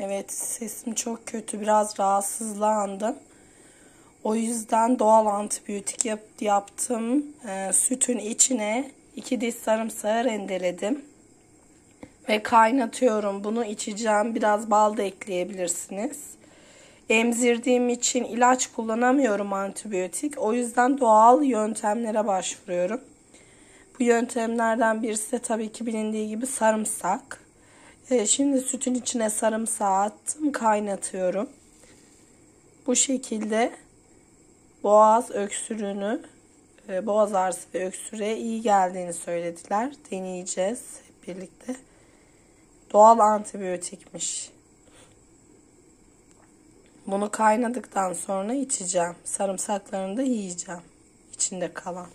Evet, sesim çok kötü. Biraz rahatsızlandım. O yüzden doğal antibiyotik yaptım. Sütün içine 2 diş sarımsağı rendeledim. Ve kaynatıyorum. Bunu içeceğim. Biraz bal da ekleyebilirsiniz. Emzirdiğim için ilaç kullanamıyorum, antibiyotik. O yüzden doğal yöntemlere başvuruyorum. Bu yöntemlerden birisi de tabii ki bilindiği gibi sarımsak. Şimdi sütün içine sarımsağı attım, kaynatıyorum. Bu şekilde boğaz öksürüğünü, boğaz ağrısı ve öksürüğe iyi geldiğini söylediler. Deneyeceğiz hep birlikte. Doğal antibiyotikmiş. Bunu kaynadıktan sonra içeceğim. Sarımsaklarını da yiyeceğim, içinde kalan.